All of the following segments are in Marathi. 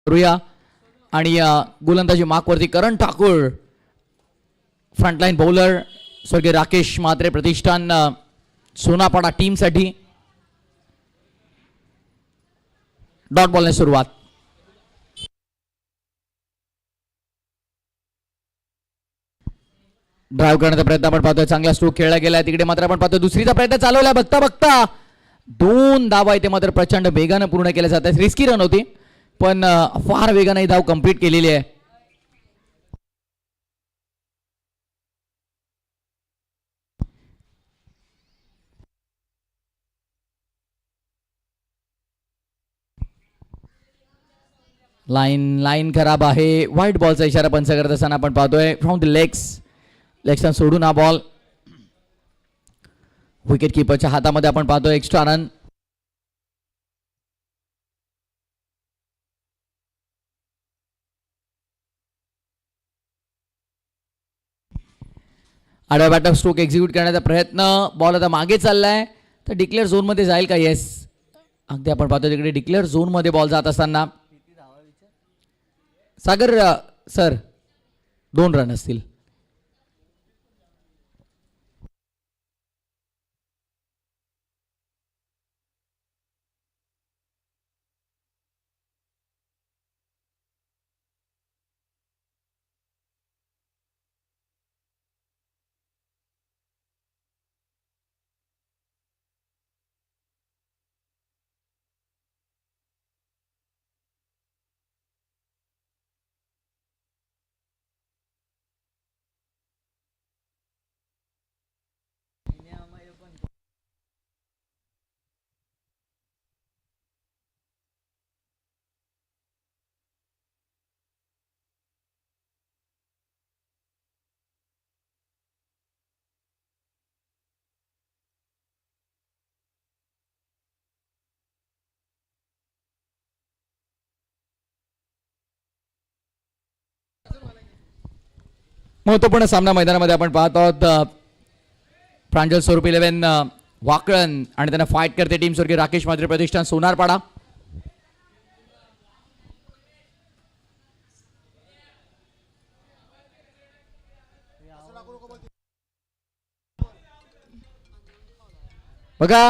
करूया. आणि गोलंदाजी मार्कवरती करण ठाकूर, फ्रंटलाईन बॉलर स्वर्गीय राकेश म्हात्रे प्रतिष्ठान सोनापाडा टीमसाठी. डॉट बॉलने सुरुवात. ड्राईव्ह करण्याचा प्रयत्न आपण पाहतोय. चांगला स्ट्रोक खेळला गेला. तिकडे मात्र आपण पाहतोय दुसरीचा प्रयत्न चालवला. बघता बघता 2 धावा इथे मात्र प्रचंड वेगानं पूर्ण केल्या जातात. रिस्की रन होती पण फार वेगाने धाव कंप्लीट केलेली आहे. लाईन खराब आहे. व्हाईट बॉलचा इशारा पंच करत असताना आपण पाहतोय. फ्रॉम द लेग्स सोडून हा बॉल विकेट किपरच्या हातामध्ये आपण पाहतोय. Extra run. आडव्या बॅटर स्ट्रोक एक्झिक्यूट करण्याचा प्रयत्न. बॉल आता मागे चाललाय तर डिक्लेअर झोनमध्ये जाईल का? येस, अगदी आपण पाहतो तिकडे डिक्लेअर झोनमध्ये बॉल जात असताना सागर सर 2 रन असतील. महत्वपूर्ण सामना मैदानामध्ये आपण पाहत आहोत. प्रांजल स्वरूप 11 वाकळण आणि त्यांना फाईट करते टीम स्वर्गीय राकेश म्हात्रे प्रतिष्ठान सोनारपाडा. बघा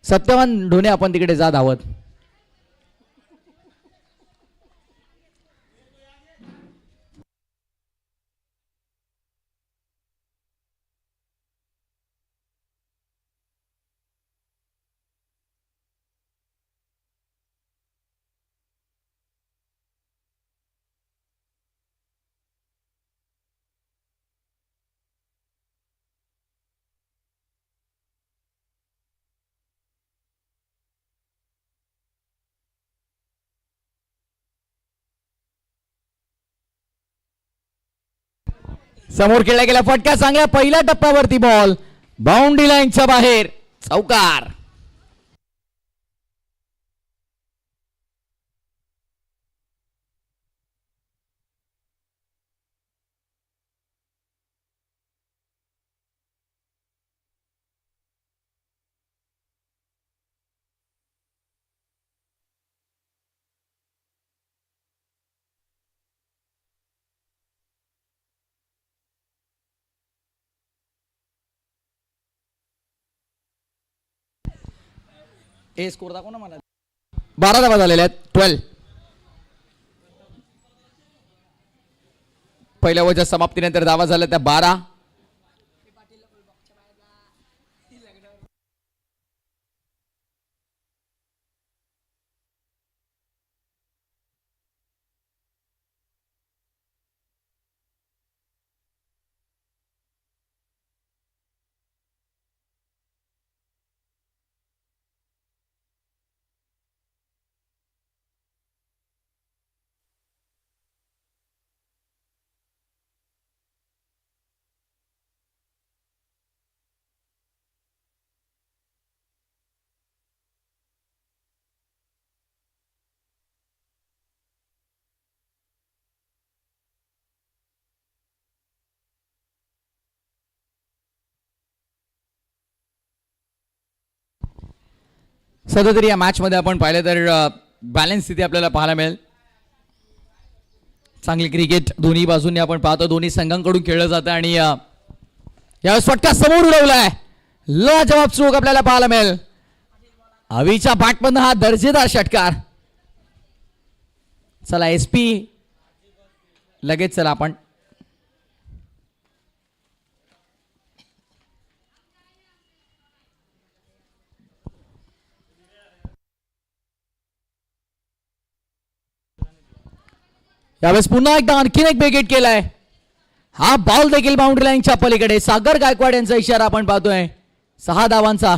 सत्यवान ढोणे आपण तिकडे जा धावत. समोर खेळला गेला फटका चांगला. पहिल्या टप्प्यावरती बॉल बाउंड्री लाईनच्या बाहेर. चौकार. ए स्कोर दाखव ना मला. 12 धावा झालेल्या आहेत. 12. पहिल्या ओव्हरच्या समाप्तीनंतर धावा झाल्या त्या 12. सध्या तरी या मॅच मध्ये आपण पाहिलं तर बॅलन्स स्थिती आपल्याला पाहायला मिळेल. चांगली क्रिकेट दोन्ही बाजूंनी आपण पाहतो, दोन्ही संघांकडून खेळलं जातं आणि यावेळेस फटका समोर उडवलाय. लाजवाब स्ट्रोक आपल्याला पाहायला मिळेल. अवीच्या बॅटमधून हा दर्जेदार षटकार. चला SP लगेच चला आपण यावेळेस पुन्हा एकदा आणखीन एक विकेट केलाय. हा बॉल देखील बाउंड्री लाईनच्या पलीकडे. सागर गायकवाड यांचा इशारा आपण पाहतोय. 6 धावांचा.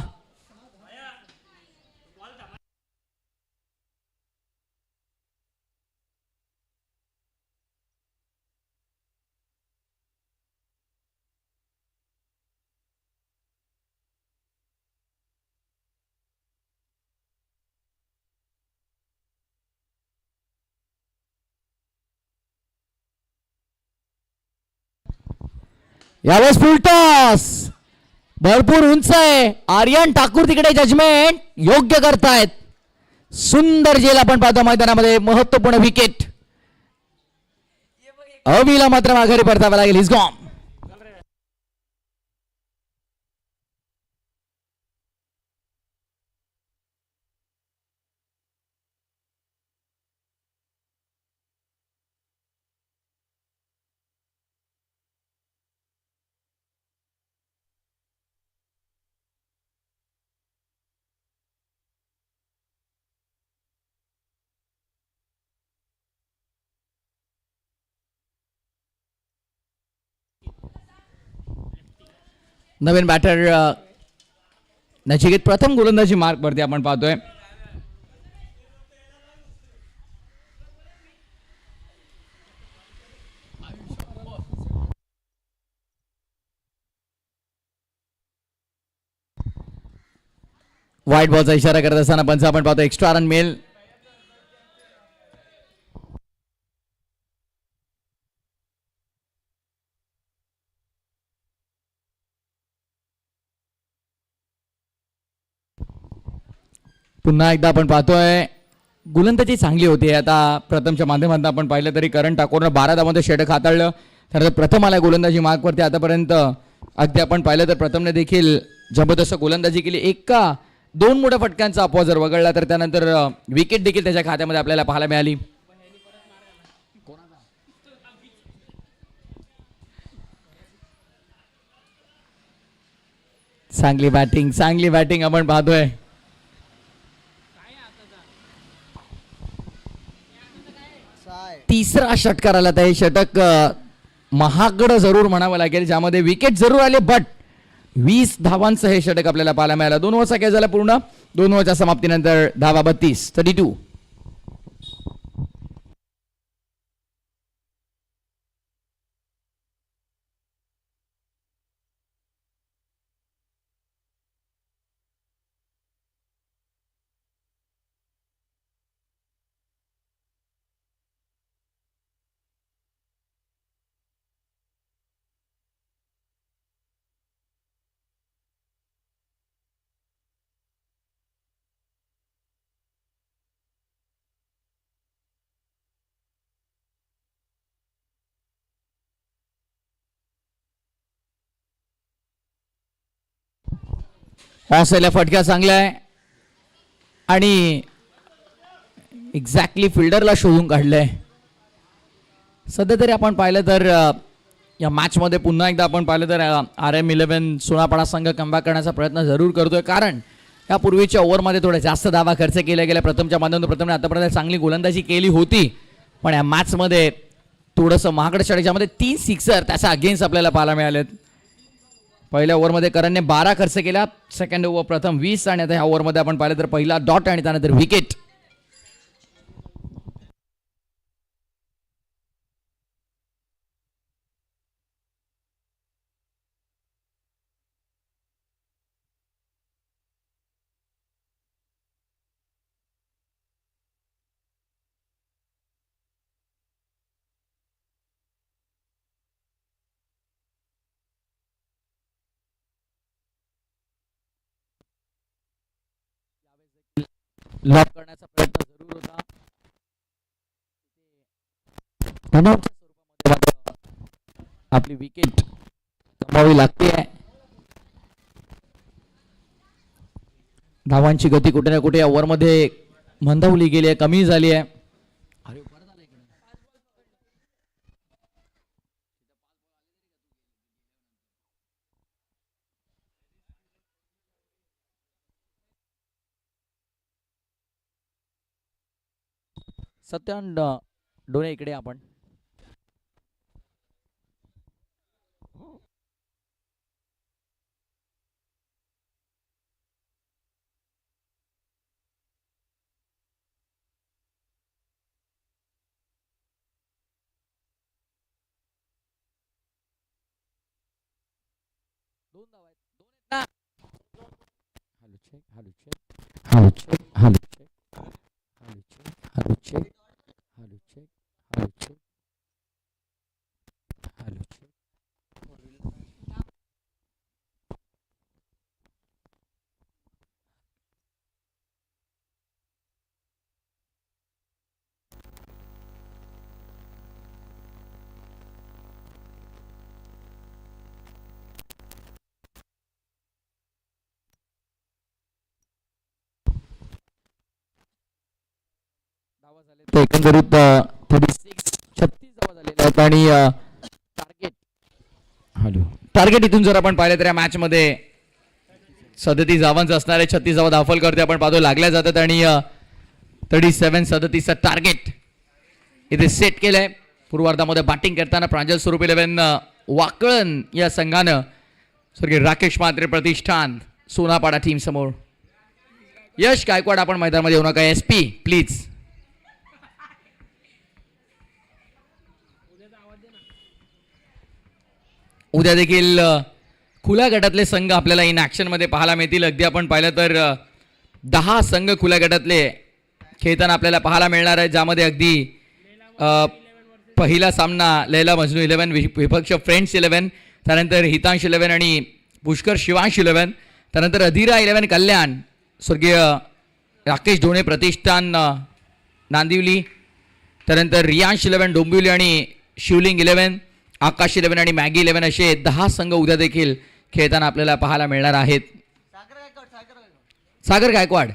यावेळेस फुल टॉस. भरपूर उंच आहे. आर्यन ठाकूर तिकडे जजमेंट योग्य करतायत. सुंदर झेल आपण पाहतो मैदानामध्ये. महत्वपूर्ण विकेट. अवीला मात्र माघारी परतावा लागेल. He's gone. नवीन बॅटर नचिकेत प्रथम गोलंदाजी मार्क वरती आपण पाहतोय. व्हाईट बॉलचा इशारा करत असताना पंच आपण पाहतो. एक्स्ट्रा रन मिळेल. पुन्हा एकदा आपण पाहतोय गोलंदाजी चांगली होती. आता प्रथमच्या माध्यमातून आपण पाहिलं तरी करण ठाकूरनं 12 धावांमध्ये षटक हाताळलं. तर प्रथम आला गोलंदाजी मार्कवरती. आतापर्यंत अगदी आपण पाहिलं तर प्रथमने देखील जबरदस्त गोलंदाजी केली. एका 2 मोठ्या फटक्यांचा अपवाद जर वगळला तर त्यानंतर विकेट देखील त्याच्या खात्यामध्ये आपल्याला पाहायला मिळाली. चांगली बॅटिंग आपण पाहतोय. तिसरा षटकार आला. तर हे षटक महागड जरूर म्हणावं लागेल, ज्यामध्ये विकेट जरूर आले बट 20 धावांचं हे षटक आपल्याला पाहायला मिळालं. 2 ओव्हरचा खेळ झाला पूर्ण. 2 ओव्हरच्या समाप्तीनंतर धावा 32. ऑस्ट्रेलिया फटका चांगला आहे आणि एक्झॅक्टली फिल्डरला शोधून काढलंय. सध्या तरी आपण पाहिलं तर या मॅचमध्ये पुन्हा एकदा आपण पाहिलं तर RM11 सोनापडा संघ कमबॅक करण्याचा प्रयत्न जरूर करतोय, कारण यापूर्वीच्या ओव्हरमध्ये थोडे जास्त धावा खर्च केल्या गेल्या. प्रथमच्या माध्यमातून प्रथमने आतापर्यंत चांगली गोलंदाजी केली होती, पण या मॅचमध्ये थोडंसं महागडं षटक, ज्यामध्ये 3 सिक्सर त्याचा अगेन्स्ट आपल्याला पाहायला मिळालेत. पहिल्या ओव्हरमध्ये करणने 12 खर्च केला. सेकंड ओव्हर प्रथम 20 आणि आता ह्या ओव्हरमध्ये आपण पाहिलं तर पहिला डॉट आणि त्यानंतर विकेट. लॉक करण्याचा प्रयत्न जरूर होता. रनआउटच्या स्वरूपामध्ये मात्र आपली विकेट गमवावी लागते. धावांची गती कुठे ना कुठे या ओव्हरमध्ये मंदावली गेली आहे, कमी झाली आहे. सत्यान डोने इकडे आपण दोन धावा आहेत, दोन आहेत ना. Hello check, hello check, hello check, hello check, hello check, hello check, hello check, hello check, hello check. धावा झाले तर एकंदरीत 36 धावा झालेल्या आहेत आणि टार्गेट हॅलो टार्गेट इथून जर आपण पाहिलं तर या मॅच मध्ये 37 धावांचं असणारे 36 धावा दाखल करते आपण पाहतो लागल्या जातात आणि 37 टार्गेट इथे सेट केलंय. पूर्वार्धामध्ये बॅटिंग करताना प्रांजल स्वरूप 11 वाकळण या संघानं स्वर्गीय राकेश म्हात्रे प्रतिष्ठान सोनापाडा टीम समोर. यश गायकवाड आपण मैदानामध्ये येऊ नका, SP प्लीज. उद्या देखील खुल्या गटातले संघ आपल्याला इन ॲक्शन मध्ये पाहायला मिळतील. अगदी आपण पाहिलं तर 10 संघ खुल्या गटातले खेळताना आपल्याला पाहायला मिळणार आहे, ज्यामध्ये अगदी पहिला सामना लैला मजनू 11 विपक्ष फ्रेंड्स 11, त्यानंतर हितांश 11 आणि पुष्कर शिवांश 11, त्यानंतर अधीरा 11 कल्याण स्वर्गीय राकेश ढोणे प्रतिष्ठान नांदिवली, त्यानंतर रियांश 11 डोंबिवली आणि शिवलिंग 11, आकाश 11 आणि मॅगी 11 असे 10 संघ उद्या देखील खेळताना आपल्याला पाहायला मिळणार आहेत. सागर गायकवाड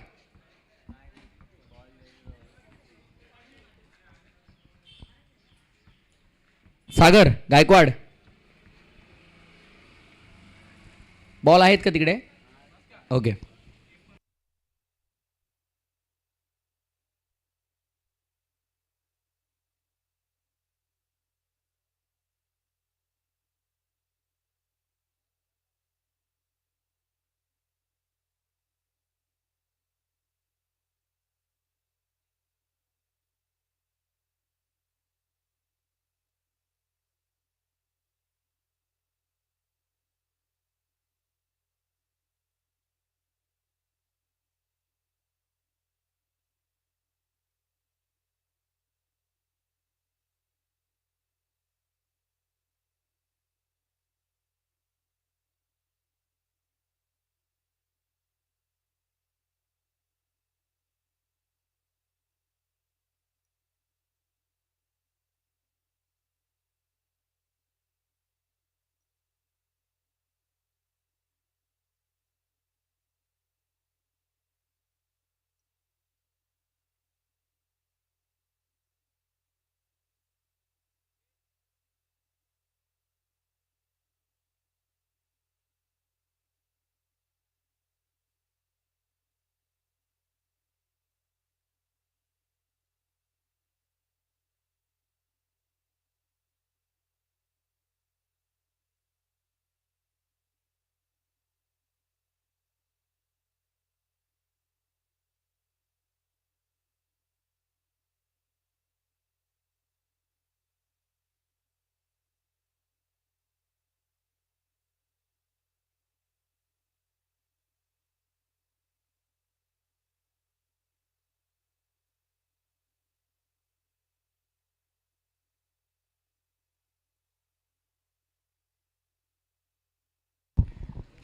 सागर गायकवाड बॉल आहेत का तिकडे? ओके.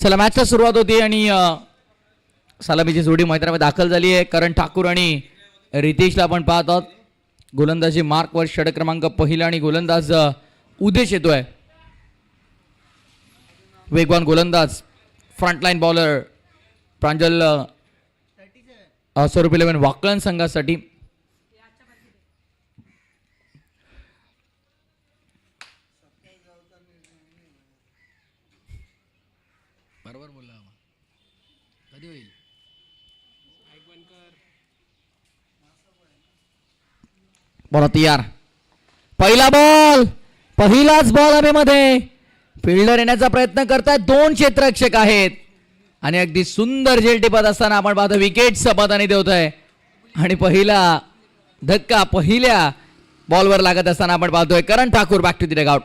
चला मॅचला सुरुवात होती आणि सलामीची जोडी मैदानामध्ये दाखल झाली आहे. करण ठाकूर आणि रितेशला आपण पाहत आहोत. गोलंदाजी मार्कवर षटक क्रमांक पहिला आणि गोलंदाज उदेश येतोय. वेगवान गोलंदाज फ्रंटलाईन बॉलर प्रांजल स्वरूप 11 वाकलन संघासाठी. बरोबर बोलला कधी होईल. बॉल तयार. पहिला बॉल, पहिलाच बॉल हवेमध्ये. फिल्डर येण्याचा प्रयत्न करतायत. 2 क्षेत्ररक्षक आहेत आणि अगदी सुंदर झेल टिपत असताना आपण पाहतो विकेट समाधानी देत आहे. आणि पहिला धक्का पहिल्या बॉलवर लागत असताना आपण पाहतोय Karan Thakur back to the dugout.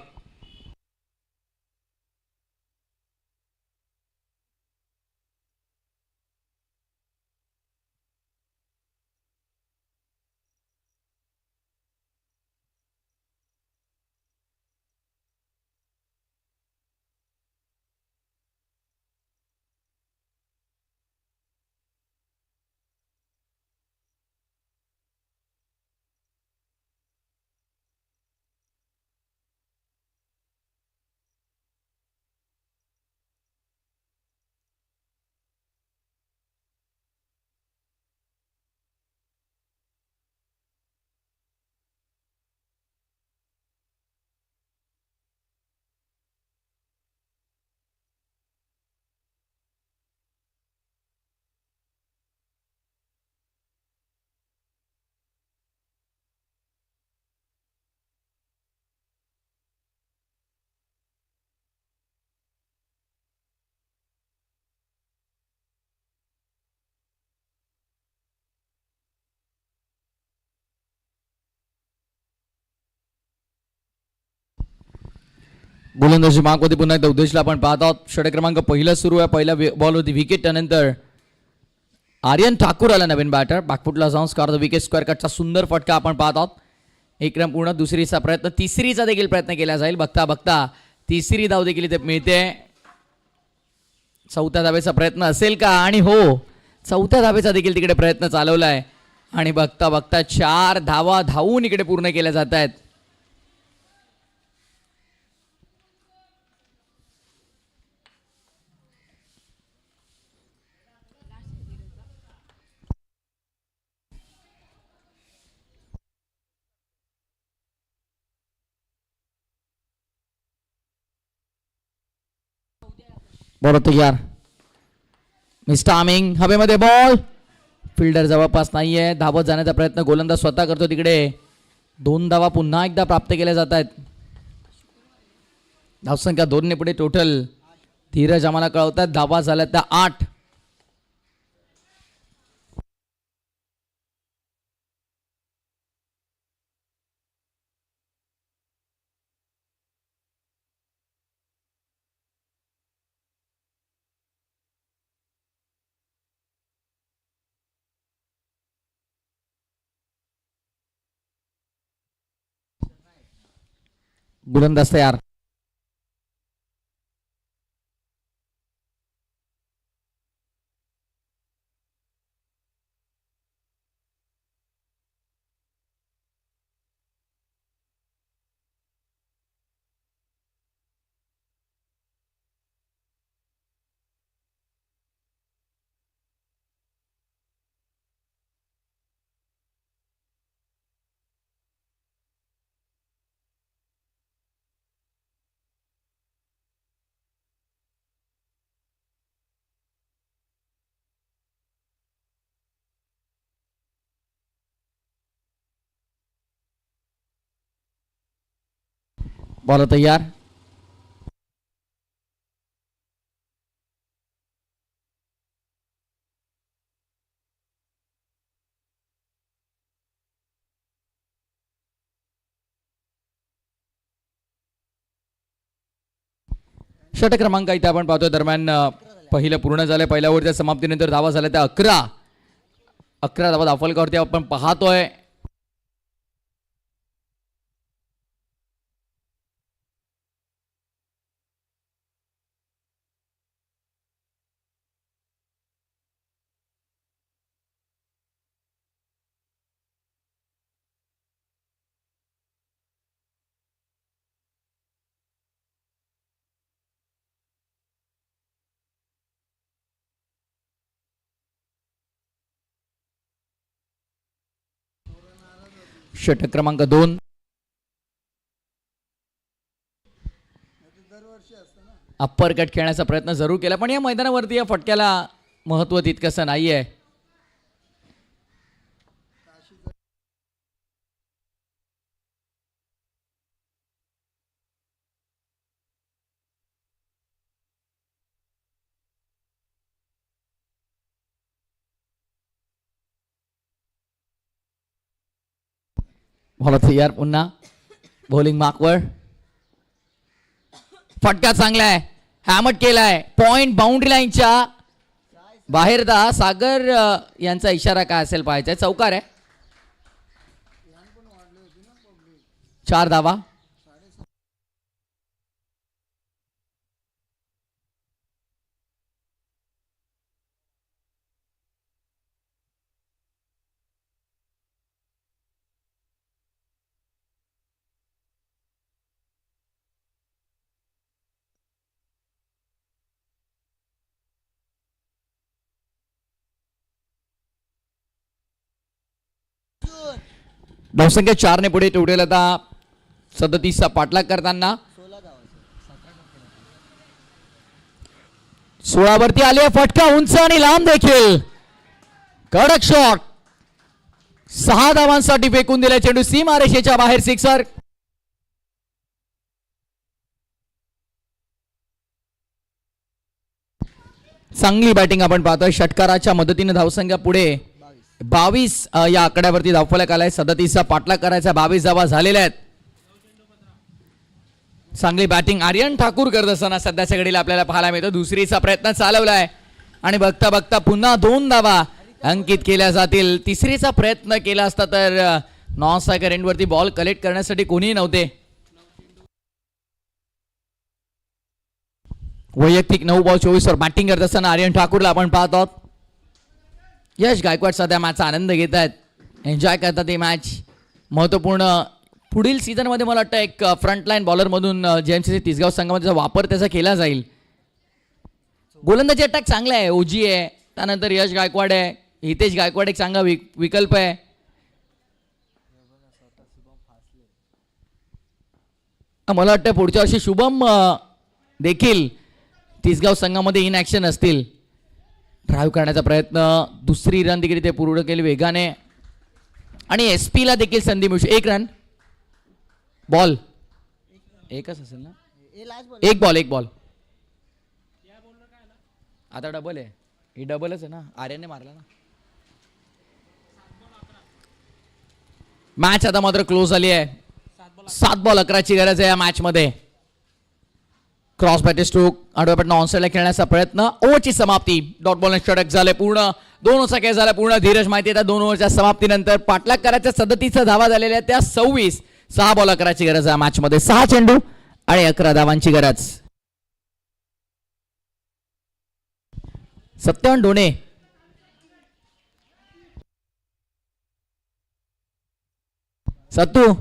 गोलंदाजी मार्कवरती पुन्हा एकदा उद्देशला आपण पाहत आहोत. षटक क्रमांक पहिला सुरू आहे. पहिल्या बॉल होती विकेट. त्यानंतर आर्यन ठाकूर आला नवीन बॅटर. बॅकफुटला जाऊन स्क्वेअर विकेट स्क्वेअर कटचा सुंदर फटका आपण पाहत आहोत. एक रन पूर्ण. दुसरीचा प्रयत्न, तिसरीचा देखील प्रयत्न केला जाईल. बघता बघता तिसरी धाव देखील इथे मिळते. चौथ्या धावेचा प्रयत्न असेल का? आणि हो, चौथ्या धावेचा देखील तिकडे प्रयत्न चालवलाय आणि बघता बघता 4 धावा धावून इकडे पूर्ण केल्या जात आहेत. बॉल तयार. मिस्टर आमिंग हवेमध्ये बॉल. फिल्डर जवळपास नाहीये. धावत जाण्याचा प्रयत्न गोलंदाज स्वतः करतो. तिकडे 2 धावा पुन्हा एकदा प्राप्त केल्या जात आहेत. धावसंख्या 2 ने पुढे टोटल. धीरज आम्हाला कळवतात धावा झाल्या त्या 8. गोलंदाज तयार. बॉल तयार. षटक क्रमांक इथे आपण पाहतोय. दरम्यान पहिलं पूर्ण झालं. पहिल्या ओव्हरच्या समाप्तीनंतर धावा झाल्या त्या 11 धावा धावफलकावरती आपण पाहतोय. षटक क्रमांक 2. अप्पर कट खेळण्याचा प्रयत्न जरूर केला पण या मैदानावरती या फटक्याला महत्व तितकंसं नाहीये. तयार पुन्हा बॉलिंग मार्कवर फटका चांगला आहे. हॅमट केलाय पॉइंट बाउंड्री लाईनच्या बाहेर. सागर यांचा इशारा काय असेल पाहायचा. चौकार आहे. 4 धावा. धावसंख्या 4 ने पुढे टोटल आता 37 चा पाठलाग करताना 16 वरती आले. फटका उंच आणि लांब देखील. कडक शॉट. 6 धावांसाठी फेकून दिला चेंडू सीमारेषेच्या बाहेर. सिक्सर. चांगली बॅटिंग आपण पाहतोय. षटकाराच्या मदतीने धावसंख्या पुढे 22 या आकड्यावरती धावफलक आलाय. 37 चा पाठलाग करायचा. 22 धावा झालेल्या आहेत. चांगली बॅटिंग आर्यन ठाकूर करत असताना सध्याच्या घडीला आपल्याला पाहायला मिळतं. दुसरीचा प्रयत्न चालवलाय आणि बघता बघता पुन्हा 2 धावा अंकित केल्या जातील. तिसरीचा प्रयत्न केला असता तर नॉन स्ट्रायकर एंडवरती बॉल कलेक्ट करण्यासाठी कोणीही नव्हते. वैयक्तिक 9 बॉल 24 वर बॅटिंग करत असताना आर्यन ठाकूरला आपण पाहत आहोत. यश गायकवाड सध्या मॅचचा आनंद घेत आहेत. एन्जॉय करतात ही मॅच. महत्त्वपूर्ण पुढील सीझनमध्ये मला वाटतं एक फ्रंटलाईन बॉलरमधून जेएमसीसी तिसगाव संघामध्ये वापर त्याचा केला जाईल. गोलंदाजी अटॅक चांगला आहे. ओजी आहे. त्यानंतर यश गायकवाड आहे. हितेश गायकवाड एक चांगला विकल्प आहे. मला वाटतं पुढच्या वर्षी शुभम देखील तिसगाव संघामध्ये इन ॲक्शन असतील. ड्राईव्ह करण्याचा प्रयत्न. दुसरी रन देखील ते पूर्ण केली वेगाने आणि एसपी ला देखील संधी मिळू शकते. 1 रन. बॉल एकच असेल ना. एक बॉल. आता डबल आहे. ही डबलच आहे ना. आर्यनने मारला ना. मॅच आता मात्र क्लोज झाली आहे. 7 बॉल 11 ची गरज आहे या मॅच मध्ये. क्रॉस बॅट स्ट्रोक आडव्या पट्ट्यावर ऑन साइडला खेळण्याचा प्रयत्न. ओव्हरची समाप्ती. डॉट बॉल षटक झाले पूर्ण. 2 ओव्हरचा खेळ झाला पूर्ण. धीरज माहिती आहे 2 ओव्हरच्या समाप्तीनंतर पाठलाग करायच्या 37 धावा झालेल्या त्या 26. 6 बॉल 11 ची गरज आहे मॅच मध्ये. 6 चेंडू आणि 11 धावांची गरज. सत्यवान डोणे सत्तू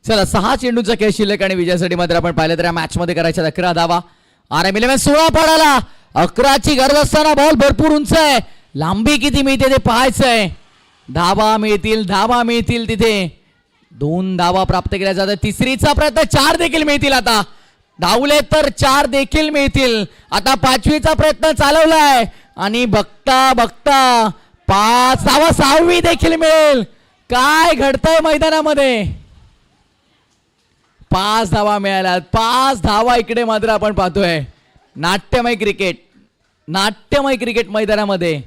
चला 6 चेंडूचा खेळ शिल्लक आणि विजयासाठी मात्र आपण पाहिलं तर या मॅच मध्ये करायच्या 11 धावा. RM11 16 पडाला. 11ची गरज असताना बॉल भरपूर उंच आहे. लांबी किती मिळते ते पाहायचंय. धावा मिळतील तिथे. 2 धावा प्राप्त केल्या जातात. तिसरीचा प्रयत्न, 4 देखील मिळतील. आता धावले तर 4 देखील मिळतील. आता 5वीचा प्रयत्न चालवलाय आणि बघता बघता 5 धावा, 6वी देखील मिळेल. काय घडतंय मैदानामध्ये. 5 धावा मिळाल्या. 5 धावा इकडे मात्र आपण पाहतोय. नाट्यमय क्रिकेट मैदानामध्ये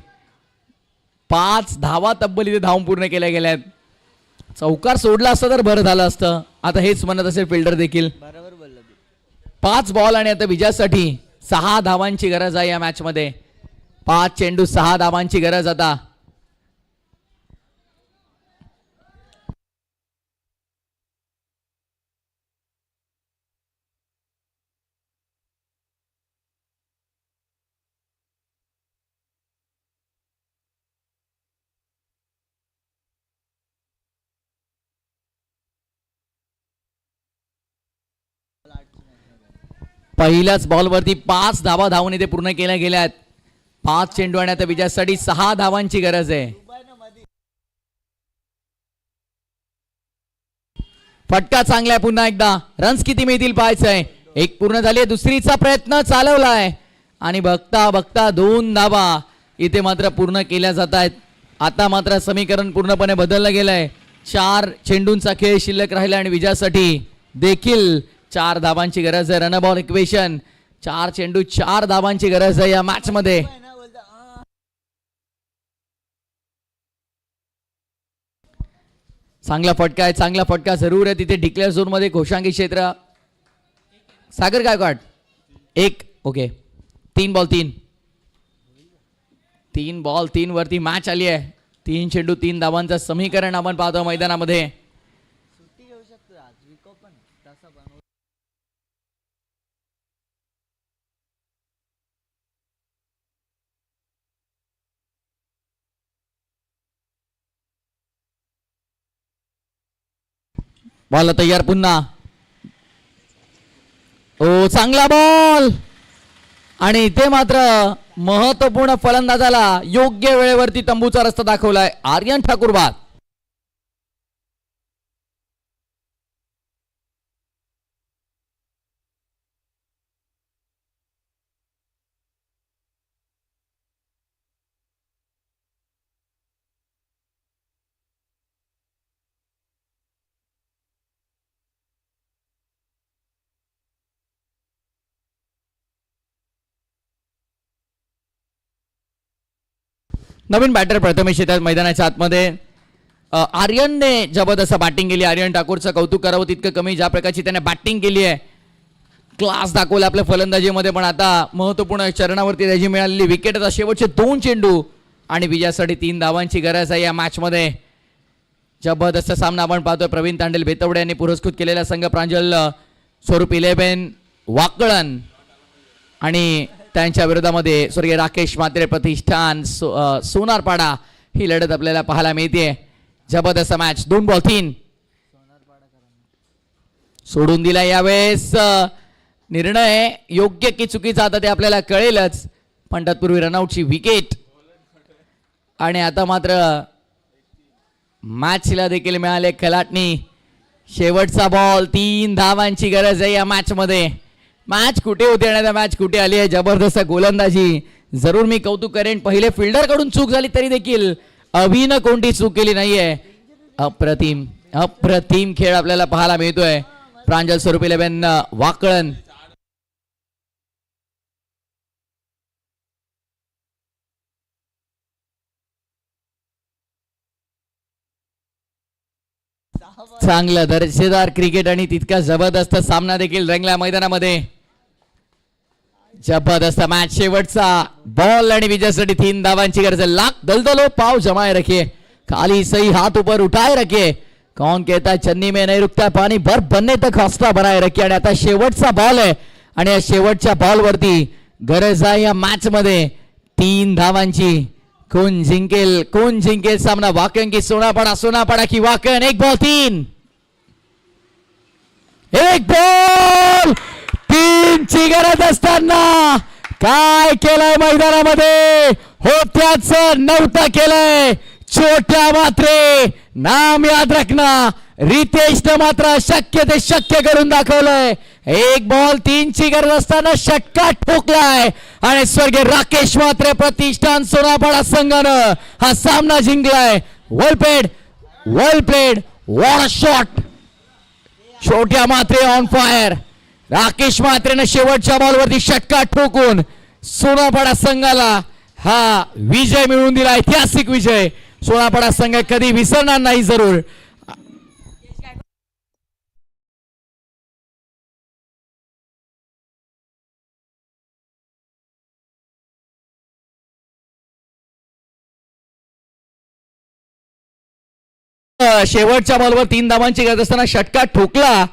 5 धावा तब्बल इथे धावून पूर्ण केल्या गेल्यात. चौकार सोडला असता तर बरं झालं असतं. आता हेच म्हणत असेल फिल्डर देखील. 5 बॉल आणि आता विजयासाठी 6 धावांची गरज आहे या मॅच मध्ये. 5 चेंडू 6 धावांची गरज. आता पहिल्याच बॉलवरती 5 धावा धावून इथे पूर्ण केल्या गेल्यात. 5 चेंडू आणि आता विजयासाठी 6 धावांची गरज आहे. फटका चांगला आहे. पुन्हा एकदा रन्स किती मिळतील पाहायचंय. 1 पूर्ण झाली. दुसरीचा प्रयत्न चालवलाय आणि बघता बघता 2 धावा इथे मात्र पूर्ण केल्या जात आहेत. आता मात्र समीकरण पूर्णपणे बदललं गेलंय. 4 चेंडूंचा खेळ शिल्लक राहिला आणि विजयासाठी देखील 4 धावांची गरज आहे. Run ball equation. 4 चेंडू 4 धावांची गरज आहे या मॅच मध्ये. चांगला फटका आहे. चांगला फटका जरूर आहे. तिथे डिक्लेअर झोन मध्ये घोषांगी क्षेत्र. सागर गायकवाड 1. ओके. 3 बॉल 3. 3 बॉल 3 वरती मॅच आली आहे. 3 चेंडू 3 धावांचं समीकरण आपण पाहतो मैदानामध्ये. बॉल तयार पुन्हा. ओ चांगला बॉल आणि इथे मात्र महत्वपूर्ण फलंदाजाला योग्य वेळेवरती तंबूचा रस्ता दाखवलाय आर्यन ठाकूर बाद. नवीन बॅटर प्रथमेश येतात मैदानाच्या आतमध्ये. आर्यनने जबरदस्त बॅटिंग केली. आर्यन ठाकूरचं कौतुक करावं तितकं कमी. ज्या प्रकारची त्याने बॅटिंग केली आहे, क्लास दाखवला आपल्या फलंदाजीमध्ये. पण आता महत्वपूर्ण चरणावरती त्याची मिळालेली विकेट. आता शेवटचे 2 चेंडू आणि विजयासाठी 3 धावांची गरज आहे या मॅच मध्ये. जबरदस्त सामना आपण पाहतोय. प्रवीण तांडेल बेतवडे यांनी पुरस्कृत केलेला संघ प्रांजल स्वरूप 11 वाकळण आणि त्यांच्या विरोधामध्ये स्वर्गीय राकेश म्हात्रे प्रतिष्ठान सोनारपाडा ही लढत आपल्याला पाहायला मिळते. जबरदस्त मॅच. 2 बॉल 3 सोडून दिला यावेळेस. निर्णय योग्य की चुकीचा आता ते आपल्याला कळेलच. पण तत्पूर्वी रनआउटची विकेट आणि आता मात्र मॅचला देखील मिळाले कलाटणी. शेवटचा बॉल. 3 धावांची गरज आहे या मॅच मध्ये. मॅच कुठे होते आणि आता मॅच कुठे आली आहे. जबरदस्त गोलंदाजी. जरूर मी कौतुक करेन. पहिले फिल्डर कडून चूक झाली तरी देखील अभिनं कोणती चूक केली नाहीये. अप्रतिम अप्रतिम खेळ आपल्याला पाहायला मिळतोय. प्रांजल स्वरूप 11 वाकळण. चांगलं दर्जेदार क्रिकेट आणि तितका जबरदस्त सामना देखील रंगला मैदानामध्ये. जबरदस्त मॅच. शेवटचा बॉल आणि विजयासाठी 3 धावांची गरज. लाख दलदलो पाव जमाए रखिए, खाली सही हाथ ऊपर उठाए रखिए. कौन कहता है चन्नी में नहीं रुकता पानी, भर बनने तक हौसला बनाए रखिए. आणि आता शेवटचा बॉल आहे आणि या शेवटच्या बॉल वरती गरज आहे या मॅच मध्ये 3 धावांची. कोण जिंकेल सामना. वाकण की सोनापाडा की वाकण. 1 बॉल 3. 1 बॉल 3 ची गरज असताना काय केलंय मैदानामध्ये होत्याच नव्हतं केलंय. छोट्या मात्रे नाम याद रखना. रितेशनं मात्र शक्य ते शक्य करून दाखवलंय. एक बॉल 3ची गरज असताना षटकार ठोकलाय आणि स्वर्गीय राकेश मात्रे प्रतिष्ठान सोनापाडा संघानं हा सामना जिंकलाय. वेल प्लेड वॉट अ शॉट. छोट्या मात्रे ऑन फायर. राकेश मात्रेनं शेवटच्या बॉलवरती षटकार ठोकून सोनापाडा संघाला हा विजय मिळवून दिला. ऐतिहासिक विजय सोनापाडा संघ कधी विसरणार नाही जरूर. शेवटच्या बॉलवर 3 धावांची गरज असताना षटकार ठोकला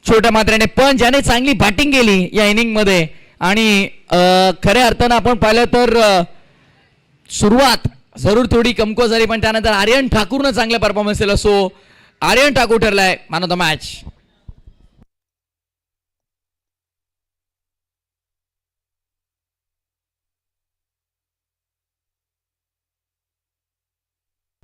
छोट्या मात्रेने. पण ज्याने चांगली बॅटिंग केली या इनिंग मध्ये आणि खऱ्या अर्थानं आपण पाहिलं तर सुरुवात जरूर थोडी कमकुवत झाली पण त्यानंतर आर्यन ठाकूरनं चांगला परफॉर्मन्स केला. सो आर्यन ठाकूर ठरलाय मॅन ऑफ द मॅच.